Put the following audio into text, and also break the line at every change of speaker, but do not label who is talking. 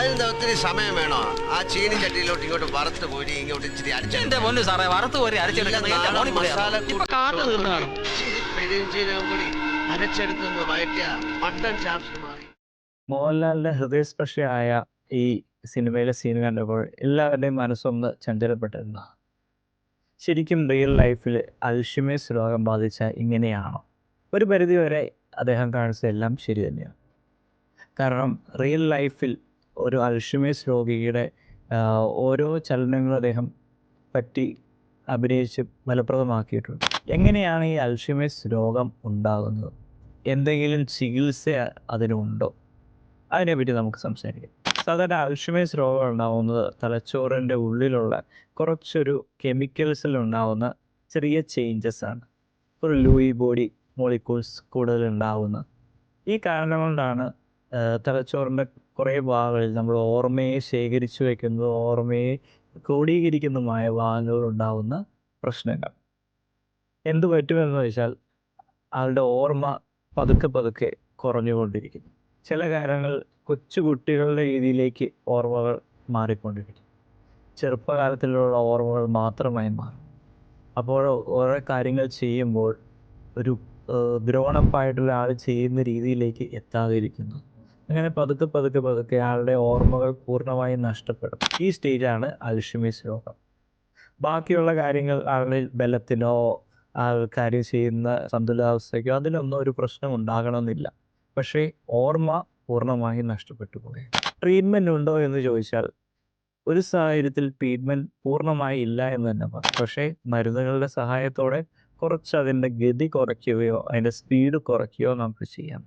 അതിനെന്താ ഒത്തിരി സമയം വേണോ? ആ ചീനി ചട്ടിയിലോട്ട് ഇങ്ങോട്ട് വറുത്ത് പോയി ഇങ്ങോട്ട് ഇച്ചിരി
എന്റെ പൊന്നു സാറേ, വറുത്ത് പോരി
അരച്ചെടുത്തൊന്ന് വയറ്റിയ മട്ടൻ ചാപ്സ് മാറി.
മോഹൻലാലിന്റെ ഹൃദയസ്പർശിയായ ഈ സിനിമയിലെ സീൻ കണ്ടപ്പോൾ എല്ലാവരുടെയും മനസ്സൊന്ന് ചഞ്ചലപ്പെട്ടിരുന്നു. ശരിക്കും റിയൽ ലൈഫിൽ അൽഷിമേഴ്സ് രോഗം ബാധിച്ച ഇങ്ങനെയാണോ? ഒരു പരിധിവരെ അദ്ദേഹം കാണിച്ചതെല്ലാം ശരി തന്നെയാണ്. കാരണം റിയൽ ലൈഫിൽ ഒരു അൽഷിമേഴ്സ് രോഗിയുടെ ഓരോ ചലനങ്ങളും അദ്ദേഹം പറ്റി അഭിനയിച്ച് ഫലപ്രദമാക്കിയിട്ടുണ്ട്. എങ്ങനെയാണ് ഈ അൽഷിമേഴ്സ് രോഗം ഉണ്ടാകുന്നത്? എന്തെങ്കിലും ചികിത്സ അതിനുണ്ടോ? അതിനെപ്പറ്റി നമുക്ക് സംസാരിക്കാം. സാധാരണ അൽഷിമേഴ്സ് രോഗം ഉണ്ടാകുന്നത് തലച്ചോറിൻ്റെ ഉള്ളിലുള്ള കുറച്ചൊരു കെമിക്കൽസിൽ ഉണ്ടാകുന്ന ചെറിയ ചേഞ്ചസ് ആണ്. ഒരു ലൂയി ബോഡി മോളിക്യൂൾസ് കൂടുതൽ ഉണ്ടാകുന്ന ഈ കാരണം കൊണ്ടാണ് തലച്ചോറിൻ്റെ കുറേ ഭാഗങ്ങളിൽ നമ്മൾ ഓർമ്മയെ ശേഖരിച്ചു വയ്ക്കുന്നതും ഓർമ്മയെ ക്രോഡീകരിക്കുന്നതുമായ ഭാഗങ്ങളിൽ ഉണ്ടാകുന്ന പ്രശ്നങ്ങൾ. എന്തു പറ്റുമെന്ന് വെച്ചാൽ ആളുടെ ഓർമ്മ പതുക്കെ പതുക്കെ കുറഞ്ഞുകൊണ്ടിരിക്കും. ചില കാര്യങ്ങൾ കൊച്ചുകുട്ടികളുടെ രീതിയിലേക്ക് ഓർമ്മകൾ മാറിക്കൊണ്ടിരിക്കും. ചെറുപ്പകാലത്തിലുള്ള ഓർമ്മകൾ മാത്രമായി മാറും. അപ്പോൾ ഓരോ കാര്യങ്ങൾ ചെയ്യുമ്പോൾ ഒരു ഗ്രോണപ്പായിട്ടുള്ള ആൾ ചെയ്യുന്ന രീതിയിലേക്ക് എത്താതിരിക്കുന്നു. അങ്ങനെ പതുക്കെ പതുക്കെ പതുക്കെ ആളുടെ ഓർമ്മകൾ പൂർണ്ണമായും നഷ്ടപ്പെടും. ഈ സ്റ്റേജാണ് അൽഷിമേഴ്സ് രോഗം. ബാക്കിയുള്ള കാര്യങ്ങൾ ആളുടെ ബലത്തിനോ കാര്യം ചെയ്യുന്ന സന്തുലിതാവസ്ഥയ്ക്കോ അതിനൊന്നും ഒരു പ്രശ്നം ഉണ്ടാകണമെന്നില്ല. പക്ഷേ ഓർമ്മ പൂർണ്ണമായും നഷ്ടപ്പെട്ടു പോയി. ട്രീറ്റ്മെൻറ്റ് ഉണ്ടോ എന്ന് ചോദിച്ചാൽ ഒരു സാഹചര്യത്തിൽ ട്രീറ്റ്മെൻറ്റ് പൂർണ്ണമായി ഇല്ല എന്ന് തന്നെ പറയാം. പക്ഷേ മരുന്നുകളുടെ സഹായത്തോടെ കുറച്ച് അതിൻ്റെ ഗതി കുറയ്ക്കുകയോ അതിൻ്റെ സ്പീഡ് കുറയ്ക്കുകയോ നമുക്ക് ചെയ്യാം.